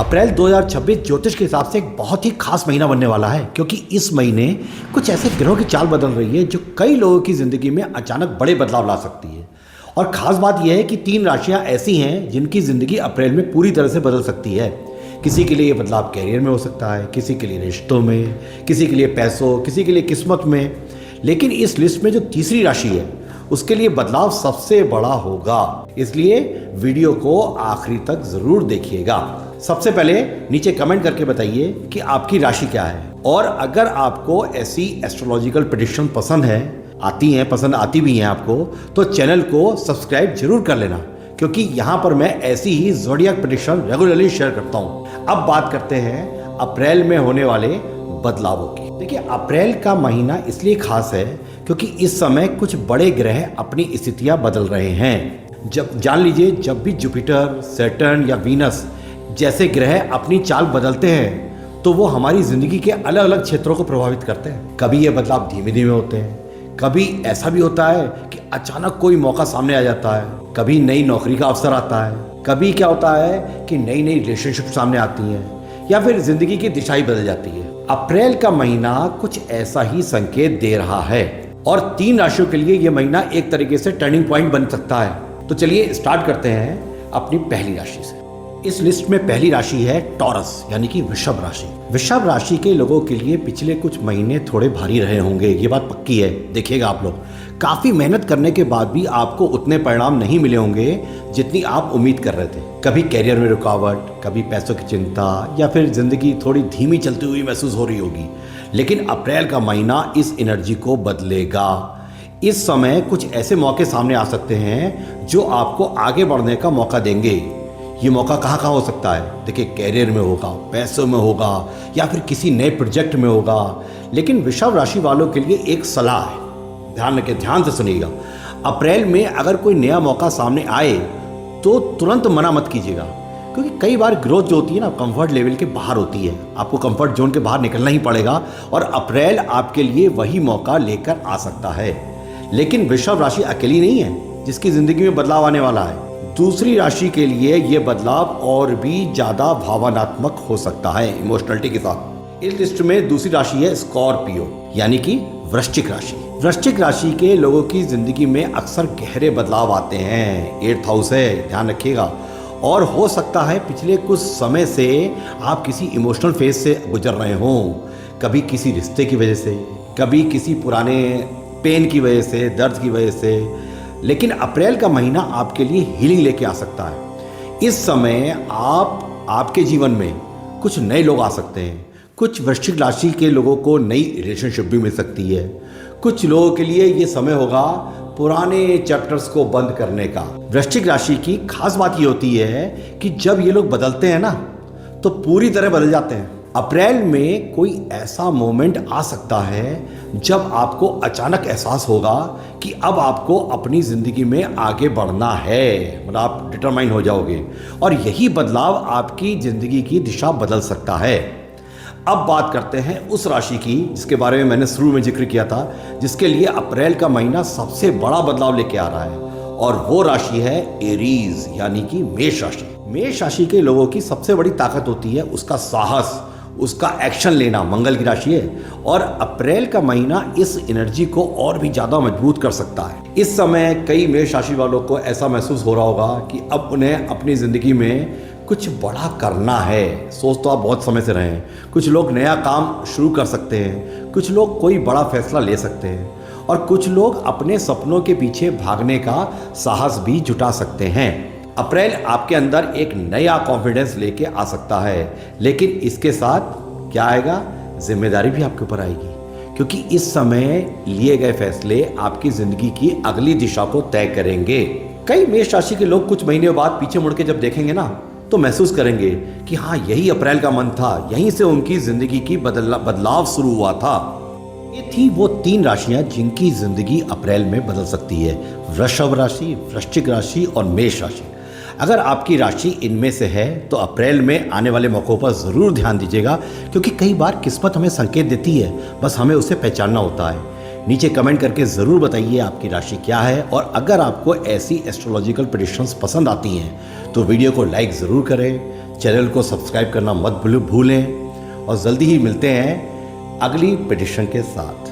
अप्रैल 2026 ज्योतिष के हिसाब से एक बहुत ही खास महीना बनने वाला है, क्योंकि इस महीने कुछ ऐसे ग्रहों की चाल बदल रही है जो कई लोगों की ज़िंदगी में अचानक बड़े बदलाव ला सकती है। और ख़ास बात यह है कि 3 राशियां ऐसी हैं जिनकी ज़िंदगी अप्रैल में पूरी तरह से बदल सकती है। किसी के लिए ये बदलाव कैरियर में हो सकता है, किसी के लिए रिश्तों में, किसी के लिए पैसों, किसी के लिए किस्मत में। लेकिन इस लिस्ट में जो तीसरी राशि है उसके लिए बदलाव सबसे बड़ा होगा, इसलिए वीडियो को आखिरी तक ज़रूर देखिएगा। सबसे पहले नीचे कमेंट करके बताइए कि आपकी राशि क्या है, और अगर आपको ऐसी एस्ट्रोलॉजिकल प्रेडिक्शन पसंद आती भी हैं आपको, तो चैनल को सब्सक्राइब जरूर कर लेना, क्योंकि यहाँ पर मैं ऐसी ही ज़ोडिएक प्रेडिक्शन रेगुलरली शेयर करता हूँ। अब बात करते हैं अप्रैल में होने वाले बदलावों की। देखिए, अप्रैल का महीना इसलिए खास है क्योंकि इस समय कुछ बड़े ग्रह अपनी स्थितियाँ बदल रहे हैं। जान लीजिए, जब भी जुपिटर, सैटर्न या वीनस जैसे ग्रह अपनी चाल बदलते हैं तो वो हमारी ज़िंदगी के अलग अलग क्षेत्रों को प्रभावित करते हैं। कभी ये बदलाव धीमे धीमे होते हैं, कभी ऐसा भी होता है कि अचानक कोई मौका सामने आ जाता है, कभी नई नौकरी का अवसर आता है, कभी क्या होता है कि नई नई रिलेशनशिप सामने आती हैं, या फिर ज़िंदगी की दिशा ही बदल जाती है। अप्रैल का महीना कुछ ऐसा ही संकेत दे रहा है, और 3 राशियों के लिए ये महीना एक तरीके से टर्निंग पॉइंट बन सकता है। तो चलिए स्टार्ट करते हैं अपनी पहली राशि से। इस लिस्ट में पहली राशि है टॉरस, यानी कि वृषभ राशि। वृषभ राशि के लोगों के लिए पिछले कुछ महीने थोड़े भारी रहे होंगे, ये बात पक्की है। देखिएगा, आप लोग काफ़ी मेहनत करने के बाद भी आपको उतने परिणाम नहीं मिले होंगे जितनी आप उम्मीद कर रहे थे। कभी कैरियर में रुकावट, कभी पैसों की चिंता, या फिर ज़िंदगी थोड़ी धीमी चलती हुई महसूस हो रही होगी। लेकिन अप्रैल का महीना इस एनर्जी को बदलेगा। इस समय कुछ ऐसे मौके सामने आ सकते हैं जो आपको आगे बढ़ने का मौका देंगे। ये मौका कहाँ कहाँ हो सकता है? देखिए, कैरियर में होगा, पैसों में होगा, या फिर किसी नए प्रोजेक्ट में होगा। लेकिन वृषभ राशि वालों के लिए एक सलाह है, ध्यान रखें, ध्यान से सुनिएगा। अप्रैल में अगर कोई नया मौका सामने आए तो तुरंत मना मत कीजिएगा, क्योंकि कई बार ग्रोथ जो होती है ना, कंफर्ट लेवल के बाहर होती है। आपको कंफर्ट जोन के बाहर निकलना ही पड़ेगा, और अप्रैल आपके लिए वही मौका लेकर आ सकता है। लेकिन वृषभ राशि अकेली नहीं है जिसकी ज़िंदगी में बदलाव आने वाला है। दूसरी राशि के लिए ये बदलाव और भी ज़्यादा भावनात्मक हो सकता है, इमोशनलिटी के साथ। इस लिस्ट में दूसरी राशि है स्कॉर्पियो, यानी कि वृश्चिक राशि। वृश्चिक राशि के लोगों की ज़िंदगी में अक्सर गहरे बदलाव आते हैं। 8th हाउस है, ध्यान रखिएगा। और हो सकता है पिछले कुछ समय से आप किसी इमोशनल फेज से गुजर रहे हों, कभी किसी रिश्ते की वजह से, कभी किसी पुराने पेन की वजह से, दर्द की वजह से। लेकिन अप्रैल का महीना आपके लिए हीलिंग लेके आ सकता है। इस समय आपके जीवन में कुछ नए लोग आ सकते हैं। कुछ वृश्चिक राशि के लोगों को नई रिलेशनशिप भी मिल सकती है। कुछ लोगों के लिए ये समय होगा पुराने चैप्टर्स को बंद करने का। वृश्चिक राशि की खास बात ये होती है कि जब ये लोग बदलते हैं ना, तो पूरी तरह बदल जाते हैं। अप्रैल में कोई ऐसा मोमेंट आ सकता है जब आपको अचानक एहसास होगा कि अब आपको अपनी ज़िंदगी में आगे बढ़ना है, मतलब आप डिटरमाइन हो जाओगे, और यही बदलाव आपकी ज़िंदगी की दिशा बदल सकता है। अब बात करते हैं उस राशि की जिसके बारे में मैंने शुरू में जिक्र किया था, जिसके लिए अप्रैल का महीना सबसे बड़ा बदलाव लेके आ रहा है, और वो राशि है एरीज, यानी कि मेष राशि। मेष राशि के लोगों की सबसे बड़ी ताकत होती है उसका साहस, उसका एक्शन लेना। मंगल की राशि है, और अप्रैल का महीना इस एनर्जी को और भी ज़्यादा मजबूत कर सकता है। इस समय कई मेष राशि वालों को ऐसा महसूस हो रहा होगा कि अब उन्हें अपनी ज़िंदगी में कुछ बड़ा करना है। सोच तो आप बहुत समय से रहे हैं। कुछ लोग नया काम शुरू कर सकते हैं, कुछ लोग कोई बड़ा फैसला ले सकते हैं, और कुछ लोग अपने सपनों के पीछे भागने का साहस भी जुटा सकते हैं। अप्रैल आपके अंदर एक नया कॉन्फिडेंस लेके आ सकता है, लेकिन इसके साथ क्या आएगा? जिम्मेदारी भी आपके ऊपर आएगी, क्योंकि इस समय लिए गए फैसले आपकी ज़िंदगी की अगली दिशा को तय करेंगे। कई मेष राशि के लोग कुछ महीने बाद पीछे मुड़ के जब देखेंगे ना, तो महसूस करेंगे कि हाँ, यही अप्रैल का मंथ था, यहीं से उनकी ज़िंदगी की बदलाव शुरू हुआ था। ये थी वो 3 राशियां जिनकी ज़िंदगी अप्रैल में बदल सकती है: वृषभ राशि, वृश्चिक राशि और मेष राशि। अगर आपकी राशि इनमें से है तो अप्रैल में आने वाले मौक़ों पर ज़रूर ध्यान दीजिएगा, क्योंकि कई बार किस्मत हमें संकेत देती है, बस हमें उसे पहचानना होता है। नीचे कमेंट करके ज़रूर बताइए आपकी राशि क्या है, और अगर आपको ऐसी एस्ट्रोलॉजिकल प्रेडिक्शंस पसंद आती हैं तो वीडियो को लाइक ज़रूर करें, चैनल को सब्सक्राइब करना मत भूलें और जल्दी ही मिलते हैं अगली पिटिशन के साथ।